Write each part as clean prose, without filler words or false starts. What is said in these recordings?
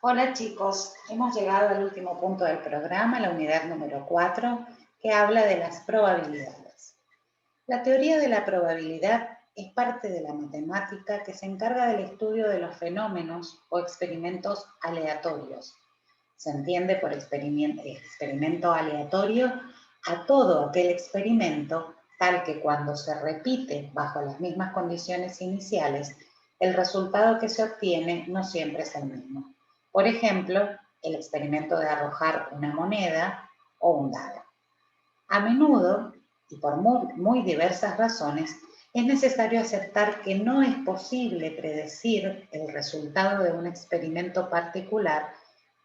Hola chicos, hemos llegado al último punto del programa, la unidad número 4, que habla de las probabilidades. La teoría de la probabilidad es parte de la matemática que se encarga del estudio de los fenómenos o experimentos aleatorios. Se entiende por experimento aleatorio a todo aquel experimento tal que cuando se repite bajo las mismas condiciones iniciales, el resultado que se obtiene no siempre es el mismo. Por ejemplo, el experimento de arrojar una moneda o un dado. A menudo, y por muy diversas razones, es necesario aceptar que no es posible predecir el resultado de un experimento particular,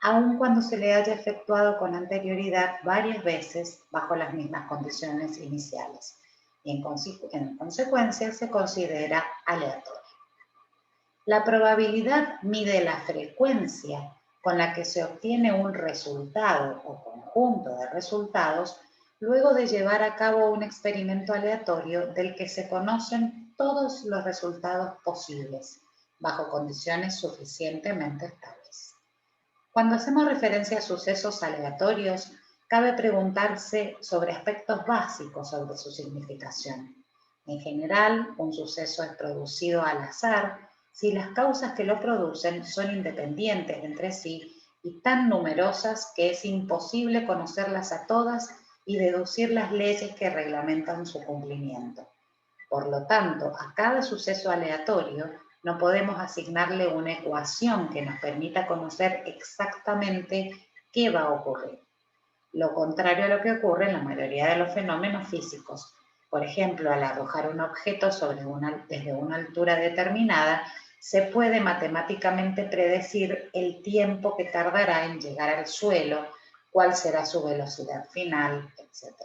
aun cuando se le haya efectuado con anterioridad varias veces bajo las mismas condiciones iniciales. Y en consecuencia se considera aleatorio. La probabilidad mide la frecuencia con la que se obtiene un resultado o conjunto de resultados luego de llevar a cabo un experimento aleatorio del que se conocen todos los resultados posibles, bajo condiciones suficientemente estables. Cuando hacemos referencia a sucesos aleatorios, cabe preguntarse sobre aspectos básicos sobre su significación. En general, un suceso es producido al azar si las causas que lo producen son independientes entre sí y tan numerosas que es imposible conocerlas a todas y deducir las leyes que reglamentan su cumplimiento. Por lo tanto, a cada suceso aleatorio no podemos asignarle una ecuación que nos permita conocer exactamente qué va a ocurrir. Lo contrario a lo que ocurre en la mayoría de los fenómenos físicos. Por ejemplo, al arrojar un objeto desde una altura determinada, se puede matemáticamente predecir el tiempo que tardará en llegar al suelo, cuál será su velocidad final, etc.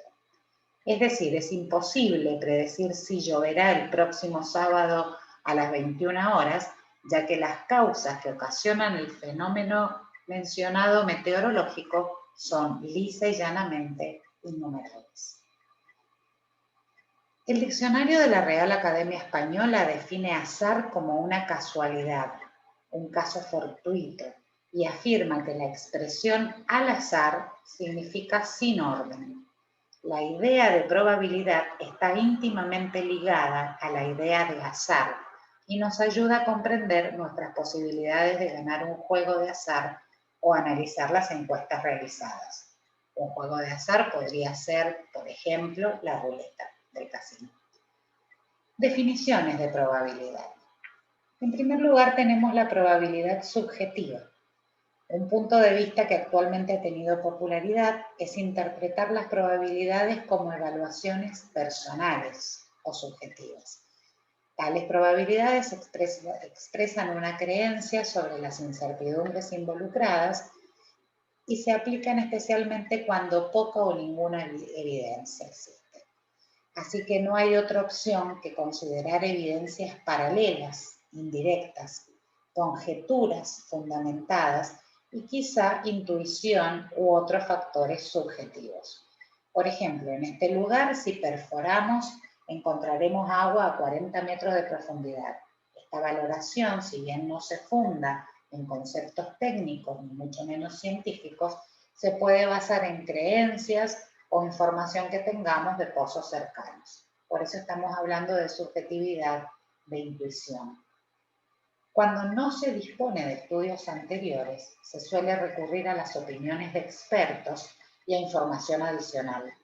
Es decir, es imposible predecir si lloverá el próximo sábado a las 21 horas, ya que las causas que ocasionan el fenómeno mencionado meteorológico son lisa y llanamente innumerables. El diccionario de la Real Academia Española define azar como una casualidad, un caso fortuito, y afirma que la expresión al azar significa sin orden. La idea de probabilidad está íntimamente ligada a la idea de azar y nos ayuda a comprender nuestras posibilidades de ganar un juego de azar o analizar las encuestas realizadas. Un juego de azar podría ser, por ejemplo, la ruleta del casino. Definiciones de probabilidad. En primer lugar, tenemos la probabilidad subjetiva. Un punto de vista que actualmente ha tenido popularidad es interpretar las probabilidades como evaluaciones personales o subjetivas. Tales probabilidades expresan una creencia sobre las incertidumbres involucradas y se aplican especialmente cuando poca o ninguna evidencia existe. Así que no hay otra opción que considerar evidencias paralelas, indirectas, conjeturas fundamentadas y quizá intuición u otros factores subjetivos. Por ejemplo, en este lugar, si perforamos, encontraremos agua a 40 metros de profundidad. Esta valoración, si bien no se funda en conceptos técnicos ni mucho menos científicos, se puede basar en creencias o información que tengamos de pozos cercanos. Por eso estamos hablando de subjetividad, de intuición. Cuando no se dispone de estudios anteriores, se suele recurrir a las opiniones de expertos y a información adicional.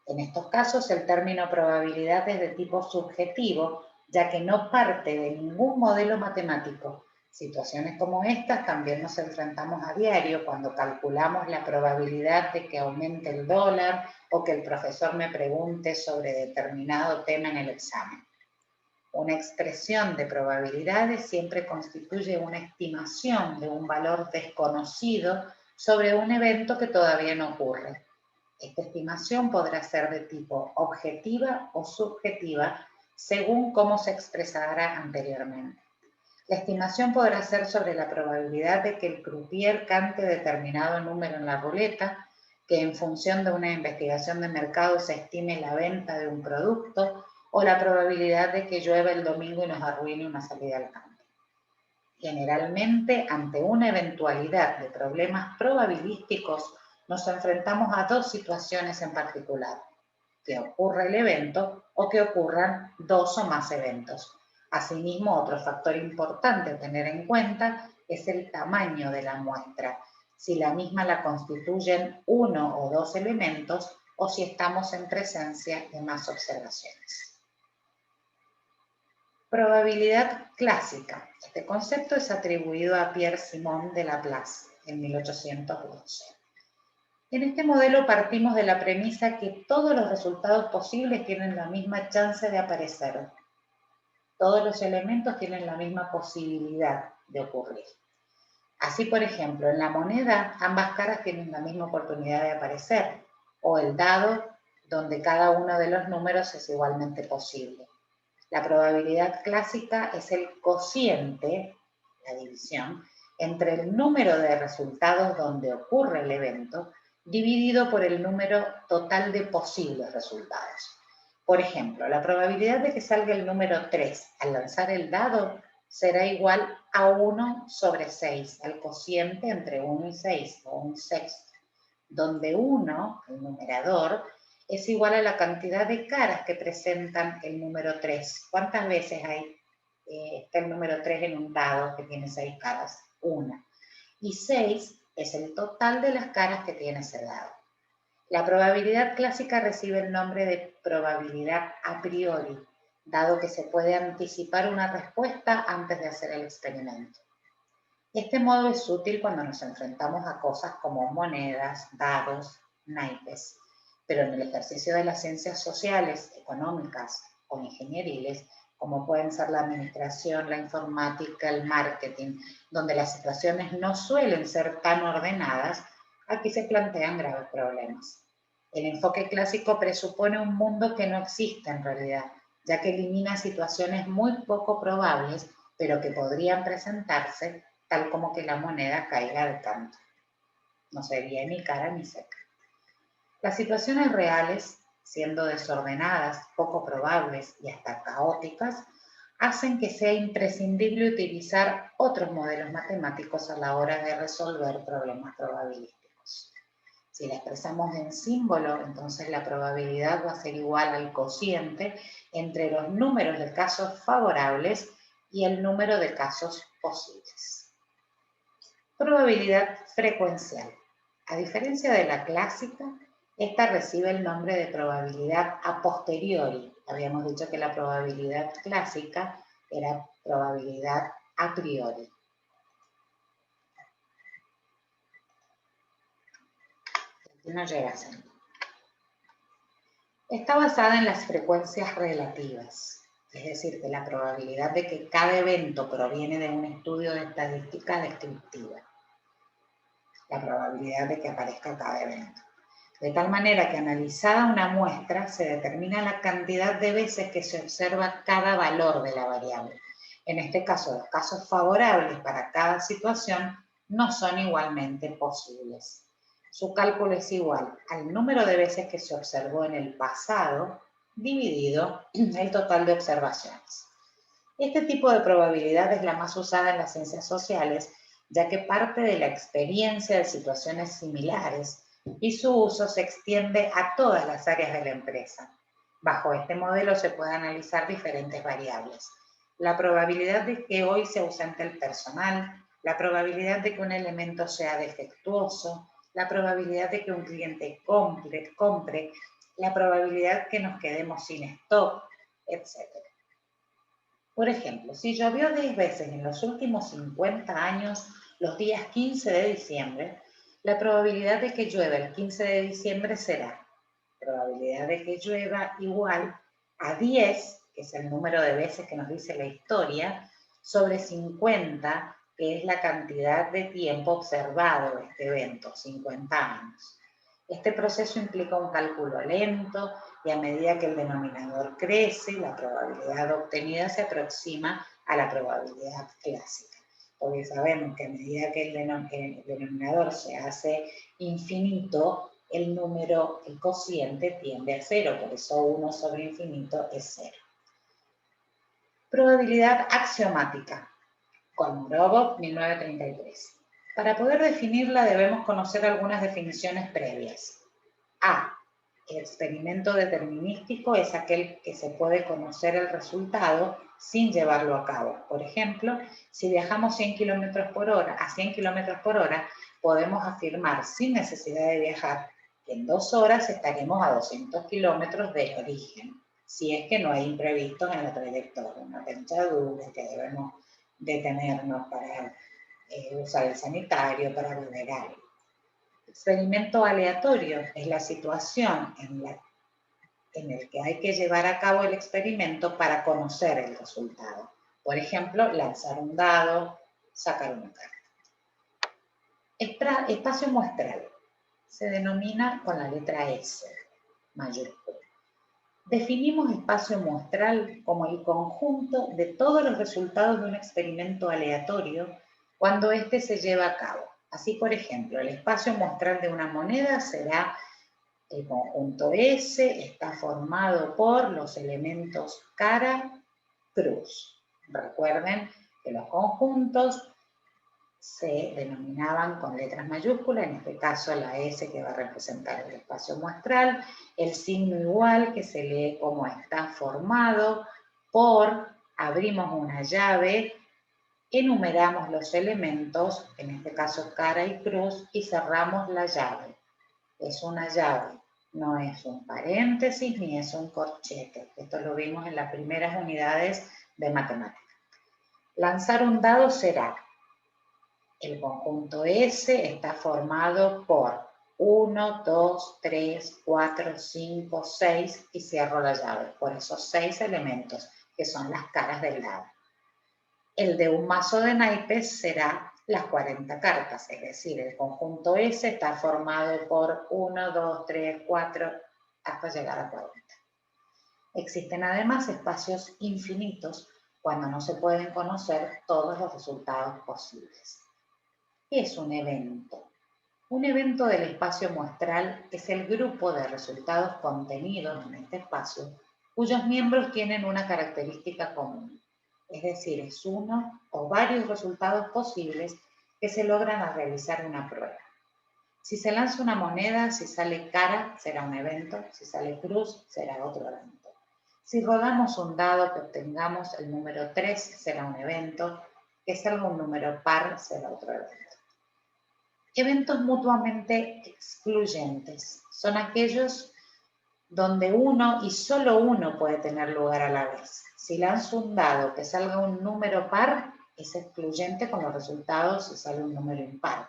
En estos casos, el término probabilidad es de tipo subjetivo, ya que no parte de ningún modelo matemático. Situaciones como estas también nos enfrentamos a diario cuando calculamos la probabilidad de que aumente el dólar o que el profesor me pregunte sobre determinado tema en el examen. Una expresión de probabilidades siempre constituye una estimación de un valor desconocido sobre un evento que todavía no ocurre. Esta estimación podrá ser de tipo objetiva o subjetiva según cómo se expresara anteriormente. La estimación podrá ser sobre la probabilidad de que el croupier cante determinado número en la ruleta, que en función de una investigación de mercado se estime la venta de un producto, o la probabilidad de que llueva el domingo y nos arruine una salida al campo. Generalmente, ante una eventualidad de problemas probabilísticos, nos enfrentamos a dos situaciones en particular: que ocurra el evento o que ocurran dos o más eventos. Asimismo, otro factor importante a tener en cuenta es el tamaño de la muestra, si la misma la constituyen uno o dos elementos o si estamos en presencia de más observaciones. Probabilidad clásica. Este concepto es atribuido a Pierre-Simon de Laplace en 1812. En este modelo partimos de la premisa que todos los resultados posibles tienen la misma chance de aparecer. Todos los elementos tienen la misma posibilidad de ocurrir. Así, por ejemplo, en la moneda ambas caras tienen la misma oportunidad de aparecer, o el dado, donde cada uno de los números es igualmente posible. La probabilidad clásica es el cociente, la división, entre el número de resultados donde ocurre el evento dividido por el número total de posibles resultados. Por ejemplo, la probabilidad de que salga el número 3 al lanzar el dado será igual a 1 sobre 6, al cociente entre 1 y 6, o un sexto, donde 1, el numerador, es igual a la cantidad de caras que presentan el número 3. ¿Cuántas veces está el número 3 en un dado que tiene 6 caras? Una. Y 6 es el total de las caras que tiene ese dado. La probabilidad clásica recibe el nombre de probabilidad a priori, dado que se puede anticipar una respuesta antes de hacer el experimento. Este modo es útil cuando nos enfrentamos a cosas como monedas, dados, naipes, pero en el ejercicio de las ciencias sociales, económicas o ingenieriles, como pueden ser la administración, la informática, el marketing, donde las situaciones no suelen ser tan ordenadas, aquí se plantean graves problemas. El enfoque clásico presupone un mundo que no existe en realidad, ya que elimina situaciones muy poco probables, pero que podrían presentarse, tal como que la moneda caiga de canto. No sería ni cara ni seca. Las situaciones reales, siendo desordenadas, poco probables y hasta caóticas, hacen que sea imprescindible utilizar otros modelos matemáticos a la hora de resolver problemas probabilísticos. Si la expresamos en símbolo, entonces la probabilidad va a ser igual al cociente entre los números de casos favorables y el número de casos posibles. Probabilidad frecuencial. A diferencia de la clásica, esta recibe el nombre de probabilidad a posteriori. Habíamos dicho que la probabilidad clásica era probabilidad a priori. Aquí no llega a ser. Está basada en las frecuencias relativas, es decir, que la probabilidad de que cada evento proviene de un estudio de estadística descriptiva. La probabilidad de que aparezca cada evento. De tal manera que analizada una muestra se determina la cantidad de veces que se observa cada valor de la variable. En este caso, los casos favorables para cada situación no son igualmente posibles. Su cálculo es igual al número de veces que se observó en el pasado dividido el total de observaciones. Este tipo de probabilidad es la más usada en las ciencias sociales, ya que parte de la experiencia de situaciones similares y su uso se extiende a todas las áreas de la empresa. Bajo este modelo se puede analizar diferentes variables. La probabilidad de que hoy se ausente el personal, la probabilidad de que un elemento sea defectuoso, la probabilidad de que un cliente compre, la probabilidad que nos quedemos sin stock, etc. Por ejemplo, si llovió 10 veces en los últimos 50 años, los días 15 de diciembre, la probabilidad de que llueva el 15 de diciembre será probabilidad de que llueva igual a 10, que es el número de veces que nos dice la historia, sobre 50, que es la cantidad de tiempo observado de este evento, 50 años. Este proceso implica un cálculo lento y a medida que el denominador crece, la probabilidad obtenida se aproxima a la probabilidad clásica. Porque sabemos que a medida que el denominador se hace infinito, el cociente tiende a cero, por eso 1 sobre infinito es 0. Probabilidad axiomática. Kolmogorov, 1933. Para poder definirla debemos conocer algunas definiciones previas. A. El experimento determinístico es aquel que se puede conocer el resultado sin llevarlo a cabo. Por ejemplo, si viajamos 100 km por hora, a 100 km por hora, podemos afirmar sin necesidad de viajar que en 2 horas estaremos a 200 kilómetros del origen, si es que no hay imprevistos en la trayectoria, una pinchadura, que debemos detenernos para usar el sanitario, para beber algo. Experimento aleatorio es la situación en el que hay que llevar a cabo el experimento para conocer el resultado. Por ejemplo, lanzar un dado, sacar una carta. Espacio muestral se denomina con la letra S, mayúscula. Definimos espacio muestral como el conjunto de todos los resultados de un experimento aleatorio cuando éste se lleva a cabo. Así, por ejemplo, el espacio muestral de una moneda será el conjunto S, está formado por los elementos cara, cruz. Recuerden que los conjuntos se denominaban con letras mayúsculas, en este caso la S que va a representar el espacio muestral, el signo igual que se lee como está formado por, abrimos una llave, enumeramos los elementos, en este caso cara y cruz, y cerramos la llave. Es una llave, no es un paréntesis ni es un corchete. Esto lo vimos en las primeras unidades de matemáticas. Lanzar un dado será, el conjunto S está formado por 1, 2, 3, 4, 5, 6 y cierro la llave, por esos 6 elementos que son las caras del dado. El de un mazo de naipes será las 40 cartas, es decir, el conjunto S está formado por 1, 2, 3, 4, hasta llegar a 40. Existen además espacios infinitos cuando no se pueden conocer todos los resultados posibles. ¿Qué es un evento? Un evento del espacio muestral es el grupo de resultados contenidos en este espacio cuyos miembros tienen una característica común. Es decir, es uno o varios resultados posibles que se logran al realizar una prueba. Si se lanza una moneda, si sale cara, será un evento, si sale cruz, será otro evento. Si rodamos un dado que obtengamos el número 3, será un evento, que salga un número par, será otro evento. Eventos mutuamente excluyentes son aquellos donde uno y solo uno puede tener lugar a la vez. Si lanzo un dado que salga un número par, es excluyente con los resultados si sale un número impar.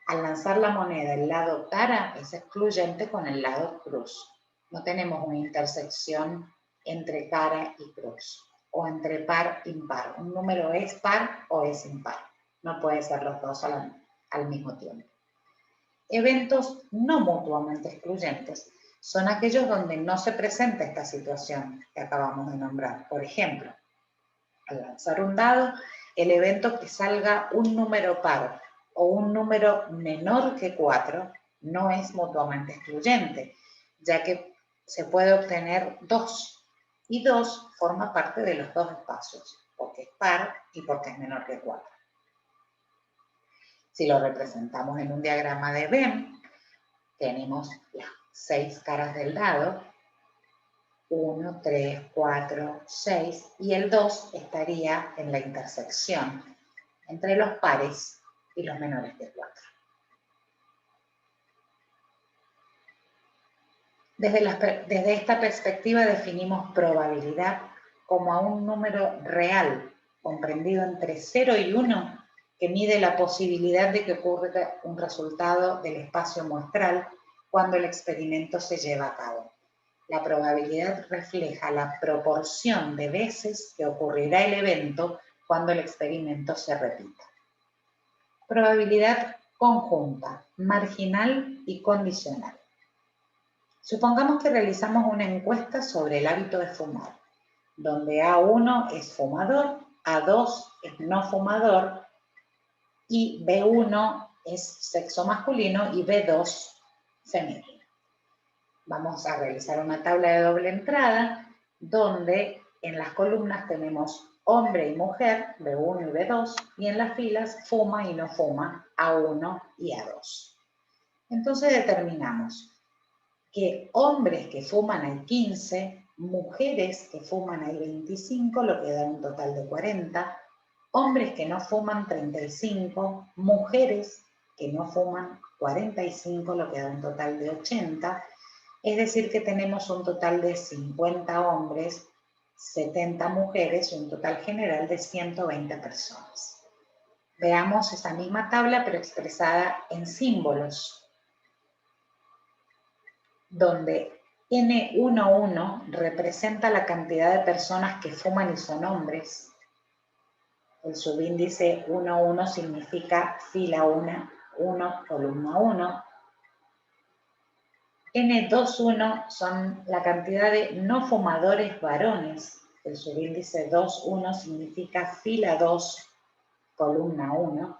Al lanzar la moneda el lado cara, es excluyente con el lado cruz. No tenemos una intersección entre cara y cruz, o entre par e impar. Un número es par o es impar. No puede ser los dos al mismo tiempo. Eventos no mutuamente excluyentes son aquellos donde no se presenta esta situación que acabamos de nombrar. Por ejemplo, al lanzar un dado, el evento que salga un número par o un número menor que 4 no es mutuamente excluyente, ya que se puede obtener 2, y 2 forma parte de los dos espacios, porque es par y porque es menor que 4. Si lo representamos en un diagrama de Venn, tenemos las 6 caras del dado, 1, 3, 4, 6, y el 2 estaría en la intersección entre los pares y los menores que 4. Desde esta perspectiva definimos probabilidad como a un número real comprendido entre 0 y 1 que mide la posibilidad de que ocurra un resultado del espacio muestral cuando el experimento se lleva a cabo. La probabilidad refleja la proporción de veces que ocurrirá el evento cuando el experimento se repita. Probabilidad conjunta, marginal y condicional. Supongamos que realizamos una encuesta sobre el hábito de fumar, donde A1 es fumador, A2 es no fumador y B1 es sexo masculino y B2 femenino. Vamos a realizar una tabla de doble entrada donde en las columnas tenemos hombre y mujer, B1 y B2, y en las filas fuma y no fuma, A1 y A2. Entonces determinamos que hombres que fuman hay 15, mujeres que fuman hay 25, lo que da un total de 40, hombres que no fuman 35, mujeres que no fuman 45, lo que da un total de 80, es decir que tenemos un total de 50 hombres, 70 mujeres y un total general de 120 personas. Veamos esa misma tabla pero expresada en símbolos, donde N11 representa la cantidad de personas que fuman y son hombres. El subíndice 11 significa fila 1, columna 1. N21 son la cantidad de no fumadores varones. El subíndice 21 significa fila 2, columna 1.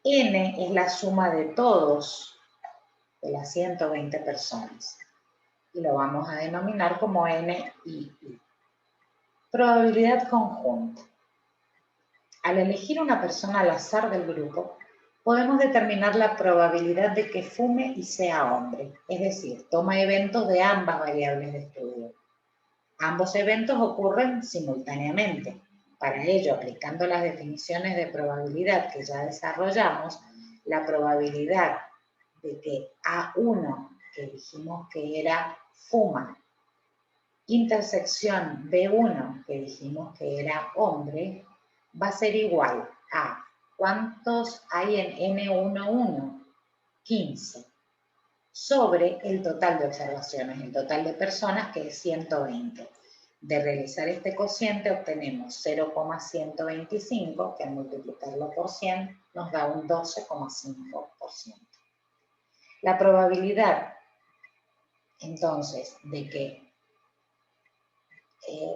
N es la suma de todos de las 120 personas. Y lo vamos a denominar como NII. Probabilidad conjunta. Al elegir una persona al azar del grupo, podemos determinar la probabilidad de que fume y sea hombre, es decir, toma eventos de ambas variables de estudio. Ambos eventos ocurren simultáneamente. Para ello, aplicando las definiciones de probabilidad que ya desarrollamos, la probabilidad de que A1, que dijimos que era fuma, intersección B1, que dijimos que era hombre, va a ser igual a ¿cuántos hay en N11? 15, sobre el total de observaciones, el total de personas, que es 120. De realizar este cociente obtenemos 0,125, que al multiplicarlo por 100 nos da un 12,5%. La probabilidad, entonces, de que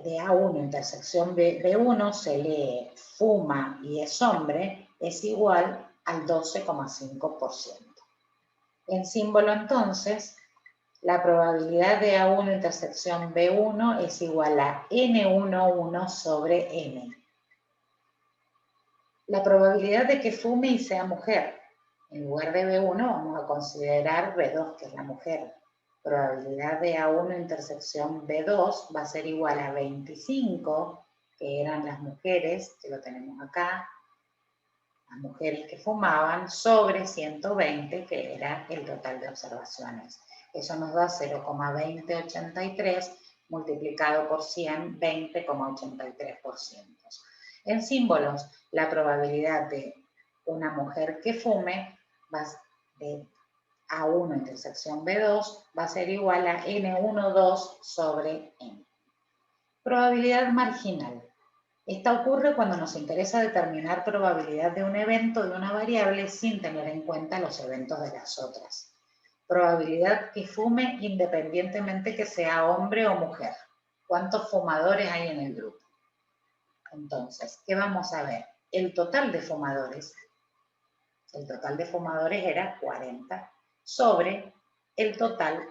de A1 intersección B1 se lee fuma y es hombre, es igual al 12,5%. En símbolo, entonces, la probabilidad de A1 intersección B1 es igual a N11 sobre N. La probabilidad de que fume y sea mujer. En lugar de B1 vamos a considerar B2, que es la mujer. Probabilidad de A1 intersección B2 va a ser igual a 25, que eran las mujeres, que lo tenemos acá, las mujeres que fumaban, sobre 120, que era el total de observaciones. Eso nos da 0,2083 multiplicado por 100, 20,83%. En símbolos, la probabilidad de una mujer que fume de A1 intersección B2 va a ser igual a N12 sobre N. Probabilidad marginal. Esta ocurre cuando nos interesa determinar probabilidad de un evento de una variable sin tener en cuenta los eventos de las otras. Probabilidad que fume independientemente que sea hombre o mujer. ¿Cuántos fumadores hay en el grupo? Entonces, ¿qué vamos a ver? El total de fumadores era 40 sobre el total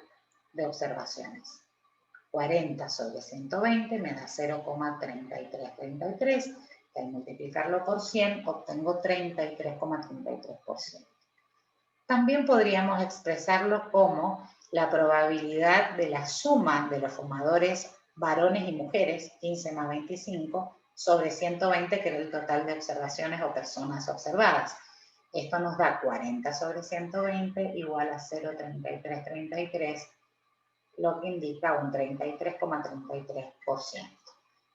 de observaciones. 40 sobre 120 me da 0,3333, que al multiplicarlo por 100 obtengo 33,33%. También podríamos expresarlo como la probabilidad de la suma de los fumadores varones y mujeres, 15 más 25, sobre 120, que era el total de observaciones o personas observadas. Esto nos da 40 sobre 120 igual a 0,3333, lo que indica un 33,33%.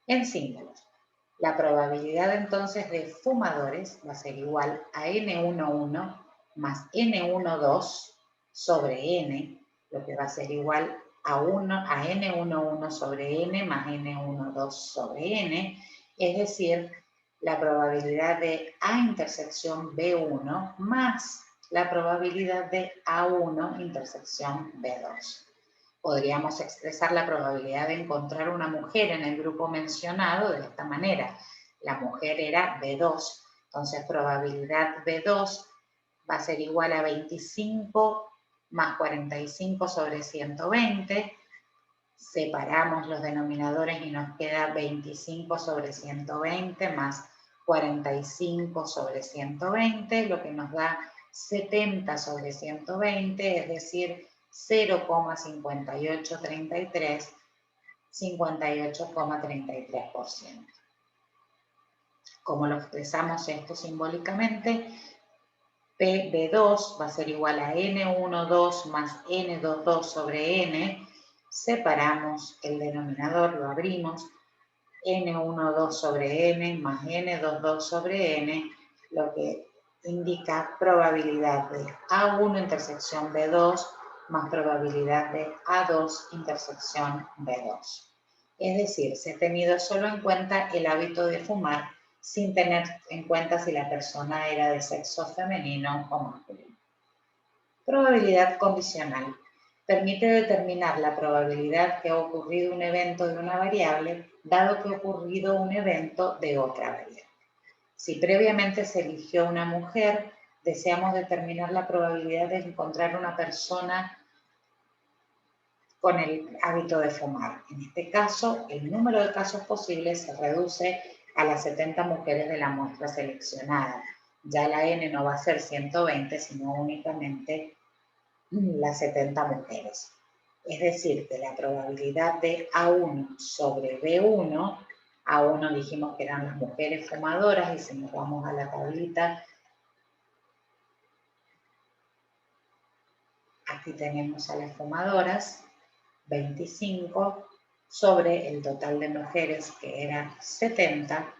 En símbolos, la probabilidad entonces de fumadores va a ser igual a N11 más N12 sobre N, lo que va a ser igual a N11 sobre N más N12 sobre N, es decir, la probabilidad de A intersección B1 más la probabilidad de A1 intersección B2. Podríamos expresar la probabilidad de encontrar una mujer en el grupo mencionado de esta manera. La mujer era B2, entonces probabilidad B2 va a ser igual a 25 más 45 sobre 120, Separamos los denominadores y nos queda 25 sobre 120 más 45 sobre 120, lo que nos da 70 sobre 120, es decir, 0,5833, 58,33%. Como lo expresamos esto simbólicamente, PB2 va a ser igual a N12 más N22 sobre N. Separamos el denominador, lo abrimos, N12 sobre N más N22 sobre N, lo que indica probabilidad de A1 intersección B2 más probabilidad de A2 intersección B2. Es decir, se ha tenido solo en cuenta el hábito de fumar sin tener en cuenta si la persona era de sexo femenino o masculino. Probabilidad condicional. Permite determinar la probabilidad que ha ocurrido un evento de una variable, dado que ha ocurrido un evento de otra variable. Si previamente se eligió una mujer, deseamos determinar la probabilidad de encontrar una persona con el hábito de fumar. En este caso, el número de casos posibles se reduce a las 70 mujeres de la muestra seleccionada. Ya la N no va a ser 120, sino únicamente las 70 mujeres. Es decir, que la probabilidad de A1 sobre B1, A1 dijimos que eran las mujeres fumadoras, y si nos vamos a la tablita, aquí tenemos a las fumadoras, 25 sobre el total de mujeres, que era 70,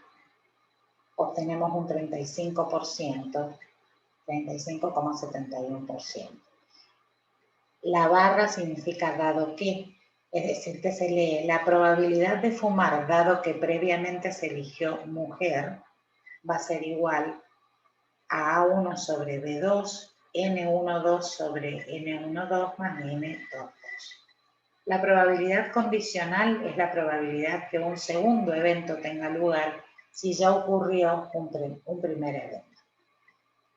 obtenemos un 35%, 35,71%. La barra significa dado que, es decir, que se lee la probabilidad de fumar dado que previamente se eligió mujer, va a ser igual a A1 sobre B2, N12 sobre N12 más N22. La probabilidad condicional es la probabilidad que un segundo evento tenga lugar si ya ocurrió un primer evento.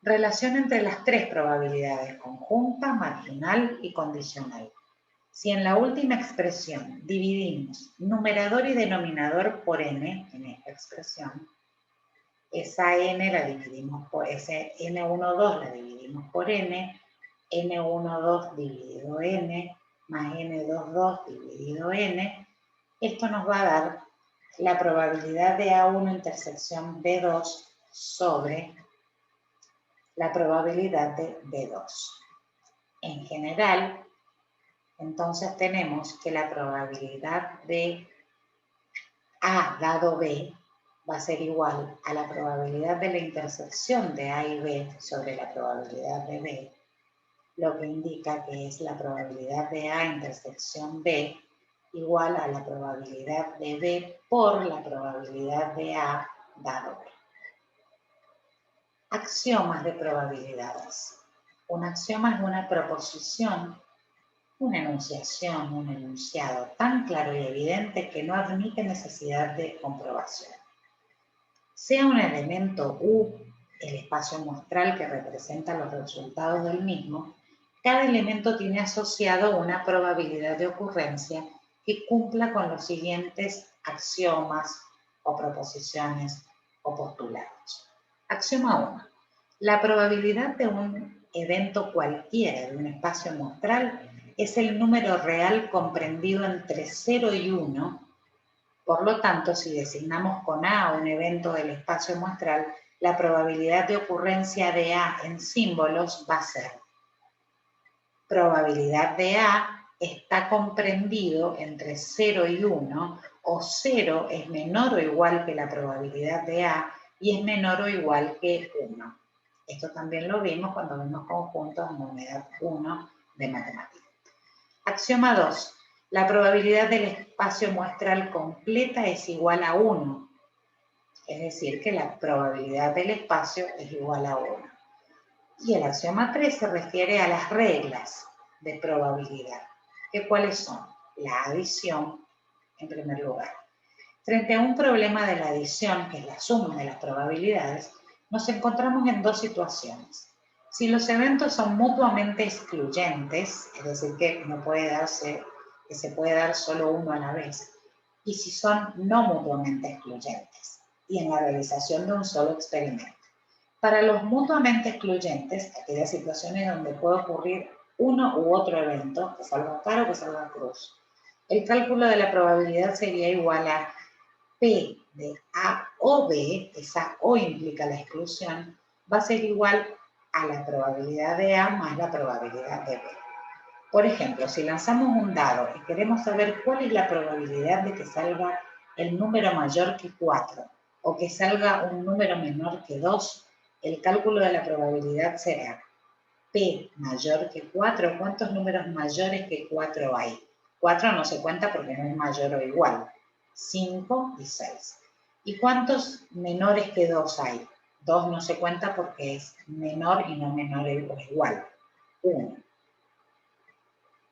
Relación entre las tres probabilidades, conjunta, marginal y condicional. Si en la última expresión dividimos numerador y denominador por n, en esta expresión, esa n la dividimos por, ese n12 la dividimos por n, n12 dividido n, más n22 dividido n, esto nos va a dar la probabilidad de A1 intersección B2 sobre la probabilidad de B2. En general, entonces tenemos que la probabilidad de A dado B va a ser igual a la probabilidad de la intersección de A y B sobre la probabilidad de B, lo que indica que es la probabilidad de A intersección B igual a la probabilidad de B por la probabilidad de A dado B. Axiomas de probabilidades. Un axioma es una proposición, una enunciación, un enunciado tan claro y evidente que no admite necesidad de comprobación. Sea un elemento U, el espacio muestral que representa los resultados del mismo, cada elemento tiene asociado una probabilidad de ocurrencia que cumpla con los siguientes axiomas o proposiciones o postulados. Axioma 1. La probabilidad de un evento cualquiera de un espacio muestral es el número real comprendido entre 0 y 1. Por lo tanto, si designamos con A un evento del espacio muestral, la probabilidad de ocurrencia de A en símbolos va a ser probabilidad de A está comprendido entre 0 y 1, o 0 es menor o igual que la probabilidad de A y es menor o igual que 1. Esto también lo vimos cuando vimos conjuntos en la unidad 1 de matemáticas. Axioma 2. La probabilidad del espacio muestral completa es igual a 1. Es decir, que la probabilidad del espacio es igual a 1. Y el axioma 3 se refiere a las reglas de probabilidad. ¿Cuáles son? La adición, en primer lugar. Frente a un problema de la adición, que es la suma de las probabilidades, nos encontramos en dos situaciones. Si los eventos son mutuamente excluyentes, es decir, que no puede darse que se puede dar solo uno a la vez, y si son no mutuamente excluyentes, y en la realización de un solo experimento. Para los mutuamente excluyentes, aquellas situaciones donde puede ocurrir uno u otro evento, que salga par o que salga cruz, el cálculo de la probabilidad sería igual a P de A o B, esa O implica la exclusión, va a ser igual a la probabilidad de A más la probabilidad de B. Por ejemplo, si lanzamos un dado y queremos saber cuál es la probabilidad de que salga el número mayor que 4 o que salga un número menor que 2, el cálculo de la probabilidad será P mayor que 4. ¿Cuántos números mayores que 4 hay? 4 no se cuenta porque no es mayor o igual. 5 y 6. ¿Y cuántos menores que 2 hay? 2 no se cuenta porque es menor y no menor o igual. 1.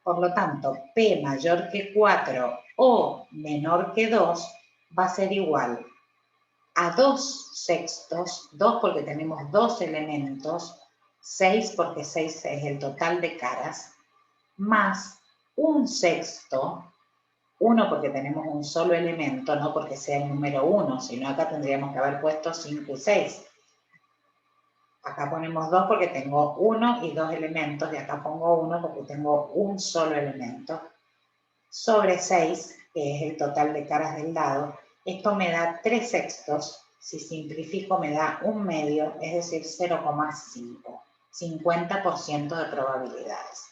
Por lo tanto, P mayor que 4 o menor que 2 va a ser igual a 2 sextos, 2 porque tenemos 2 elementos, 6 porque 6 es el total de caras, más 1 sexto, 1 porque tenemos un solo elemento, no porque sea el número 1, sino acá tendríamos que haber puesto 5 y 6. Acá ponemos 2 porque tengo 1 y 2 elementos, y acá pongo 1 porque tengo un solo elemento, sobre 6, que es el total de caras del dado. Esto me da 3 sextos, si simplifico me da 1/2, es decir, 0,5, 50% de probabilidades.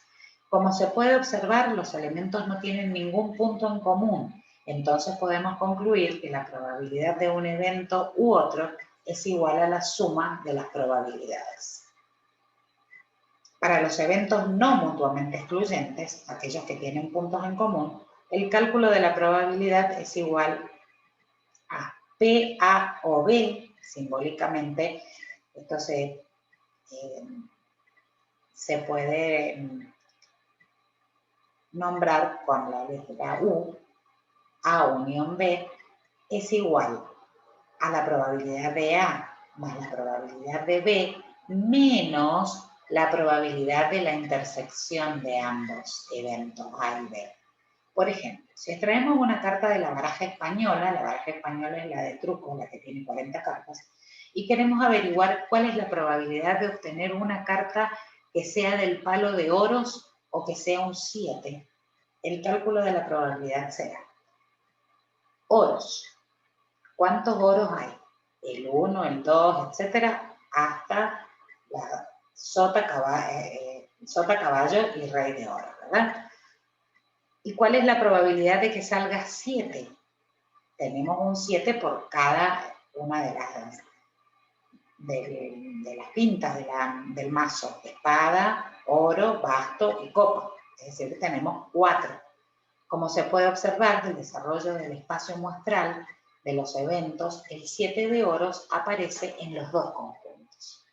Como se puede observar, los elementos no tienen ningún punto en común, entonces podemos concluir que la probabilidad de un evento u otro es igual a la suma de las probabilidades. Para los eventos no mutuamente excluyentes, aquellos que tienen puntos en común, el cálculo de la probabilidad es igual a P, A o B, simbólicamente. Esto se puede nombrar con la letra U. A unión B es igual a la probabilidad de A más la probabilidad de B menos la probabilidad de la intersección de ambos eventos A y B. Por ejemplo, si extraemos una carta de la baraja española es la de truco, la que tiene 40 cartas, y queremos averiguar cuál es la probabilidad de obtener una carta que sea del palo de oros o que sea un 7. El cálculo de la probabilidad será oros. ¿Cuántos oros hay? El 1, el 2, etcétera, hasta la sota, caballo y rey de oro, ¿verdad? ¿Y cuál es la probabilidad de que salga 7? Tenemos un 7 por cada una de las pintas del mazo: espada, oro, basto y copa. Es decir, que tenemos 4. Como se puede observar del desarrollo del espacio muestral de los eventos, el 7 de oros aparece en los dos conjuntos.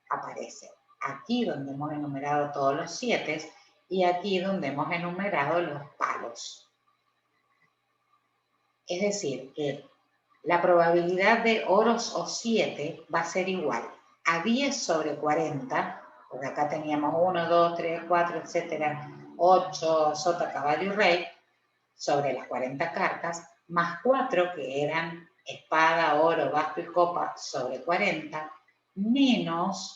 Aparece aquí donde hemos enumerado todos los 7 y aquí donde hemos enumerado los palos. Es decir, que la probabilidad de oros o 7 va a ser igual a 10 sobre 40, porque acá teníamos 1, 2, 3, 4, etcétera, 8, sota, caballo y rey, sobre las 40 cartas, más 4 que eran espada, oro, basto y copa sobre 40, menos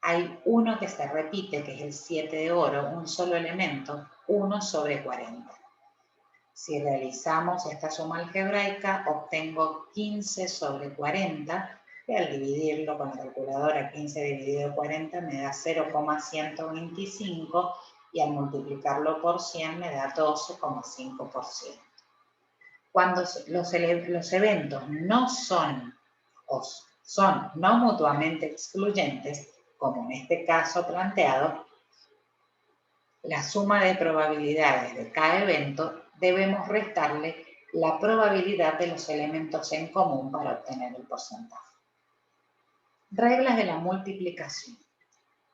hay uno que se repite, que es el 7 de oro, un solo elemento, 1 sobre 40. Si realizamos esta suma algebraica, obtengo 15 sobre 40, que al dividirlo con la calculadora, 15 dividido 40 me da 0,125, y al multiplicarlo por 100 me da 12,5%. Cuando los eventos no son no mutuamente excluyentes, como en este caso planteado, la suma de probabilidades de cada evento debemos restarle la probabilidad de los elementos en común para obtener el porcentaje. Reglas de la multiplicación.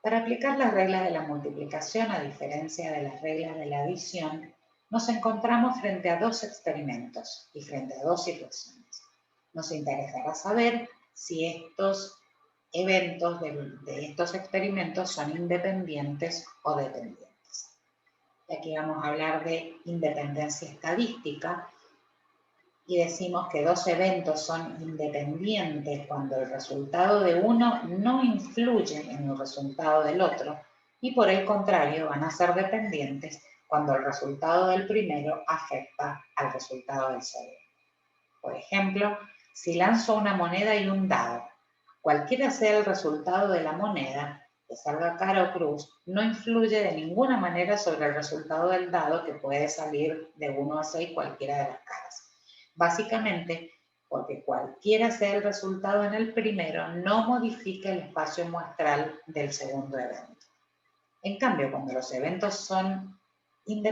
Para aplicar las reglas de la multiplicación, a diferencia de las reglas de la adición, nos encontramos frente a dos experimentos y frente a dos situaciones. Nos interesará saber si estos eventos de estos experimentos son independientes o dependientes. Aquí vamos a hablar de independencia estadística y decimos que dos eventos son independientes cuando el resultado de uno no influye en el resultado del otro y por el contrario van a ser dependientes cuando el resultado del primero afecta al resultado del segundo. Por ejemplo, si lanzo una moneda y un dado, cualquiera sea el resultado de la moneda, que salga cara o cruz, no influye de ninguna manera sobre el resultado del dado, que puede salir de 1 a 6 cualquiera de las caras. Básicamente, porque cualquiera sea el resultado en el primero, no modifica el espacio muestral del segundo evento. En cambio, cuando los eventos son los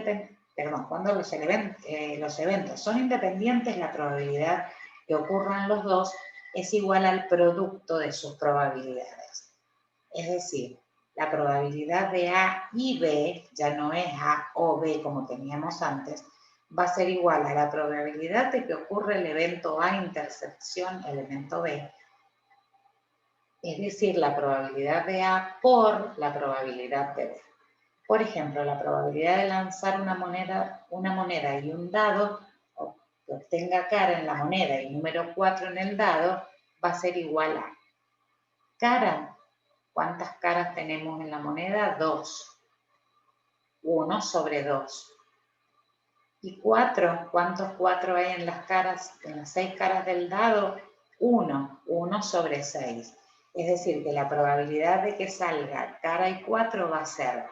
eventos son independientes, la probabilidad que ocurran los dos es igual al producto de sus probabilidades. Es decir, la probabilidad de A y B, ya no es A o B como teníamos antes, va a ser igual a la probabilidad de que ocurra el evento A intersección elemento B, es decir, la probabilidad de A por la probabilidad de B. Por ejemplo, la probabilidad de lanzar una moneda y un dado que obtenga cara en la moneda y número 4 en el dado va a ser igual a cara. ¿Cuántas caras tenemos en la moneda? 2. 1 sobre 2. Y 4. ¿Cuántos 4 hay en las 6 caras del dado? 1. 1 sobre 6. Es decir, que la probabilidad de que salga cara y 4 va a ser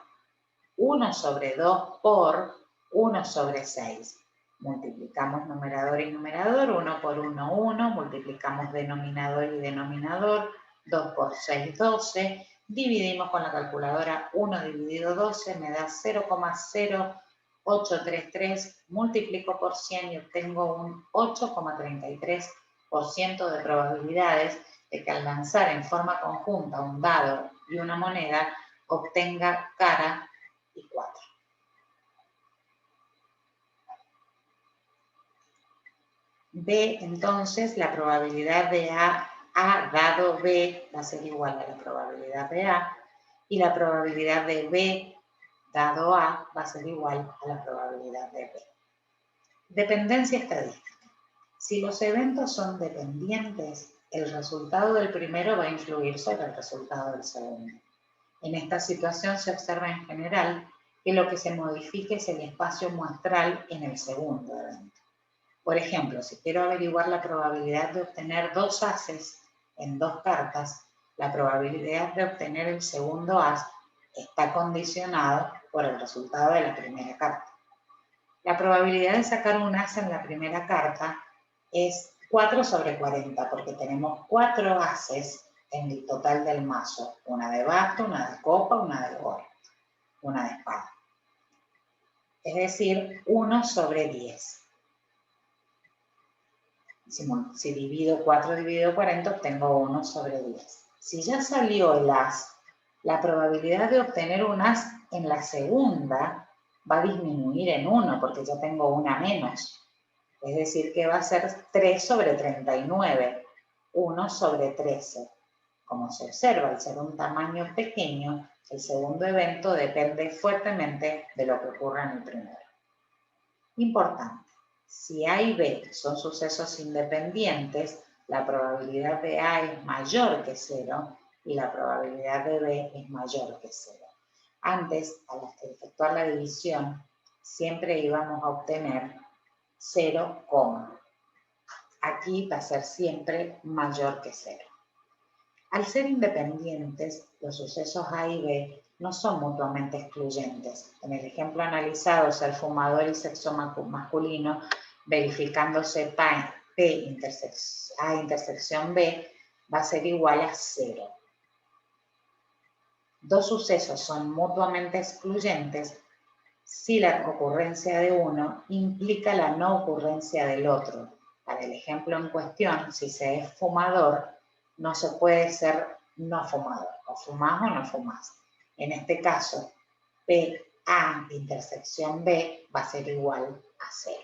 1 sobre 2 por 1 sobre 6. Multiplicamos numerador y numerador, 1 por 1, 1. Multiplicamos denominador y denominador, 2 por 6, 12. Dividimos con la calculadora, 1 dividido 12 me da 0,0833. Multiplico por 100 y obtengo un 8,33% de probabilidades de que al lanzar en forma conjunta un dado y una moneda obtenga cara y 4. B, entonces, la probabilidad de A dado B va a ser igual a la probabilidad de A y la probabilidad de B dado A va a ser igual a la probabilidad de B. Dependencia estadística. Si los eventos son dependientes, el resultado del primero va a influir sobre el resultado del segundo. En esta situación se observa en general que lo que se modifica es el espacio muestral en el segundo evento. Por ejemplo, si quiero averiguar la probabilidad de obtener 2 ases en 2 cartas, la probabilidad de obtener el segundo as está condicionado por el resultado de la primera carta. La probabilidad de sacar un as en la primera carta es 4 sobre 40, porque tenemos 4 ases en el total del mazo, una de basto, una de copa, una de oro, una de espada. Es decir, 1 sobre 10. Si divido 4 dividido 40, obtengo 1 sobre 10. Si ya salió el as, la probabilidad de obtener un as en la segunda va a disminuir en 1, porque ya tengo una menos. Es decir, que va a ser 3 sobre 39, 1 sobre 13. Como se observa, al ser un tamaño pequeño, el segundo evento depende fuertemente de lo que ocurra en el primero. Importante, si A y B son sucesos independientes, la probabilidad de A es mayor que 0 y la probabilidad de B es mayor que 0. Antes, al efectuar la división, siempre íbamos a obtener 0, aquí va a ser siempre mayor que 0. Al ser independientes, los sucesos A y B no son mutuamente excluyentes. En el ejemplo analizado, ser fumador y sexo masculino, verificándose A intersección B, va a ser igual a 0. Dos sucesos son mutuamente excluyentes si la ocurrencia de uno implica la no ocurrencia del otro. Para el ejemplo en cuestión, si se es fumador, no se puede ser no fumador. O fumás o no fumás. En este caso, A intersección B va a ser igual a 0.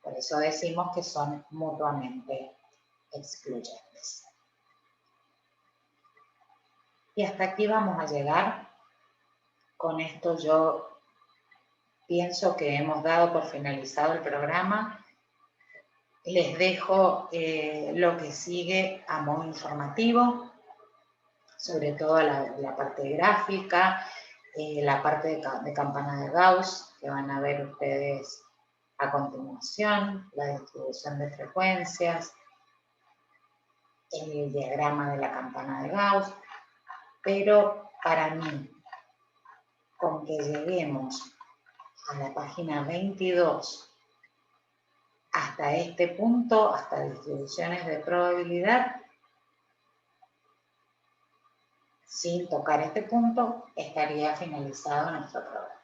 Por eso decimos que son mutuamente excluyentes. Y hasta aquí vamos a llegar. Con esto yo pienso que hemos dado por finalizado el programa. Les dejo lo que sigue a modo informativo, sobre todo la parte gráfica, la parte de campana de Gauss, que van a ver ustedes a continuación, la distribución de frecuencias, el diagrama de la campana de Gauss, pero para mí, con que lleguemos a la página 22, hasta este punto, hasta distribuciones de probabilidad, sin tocar este punto, estaría finalizado nuestro programa.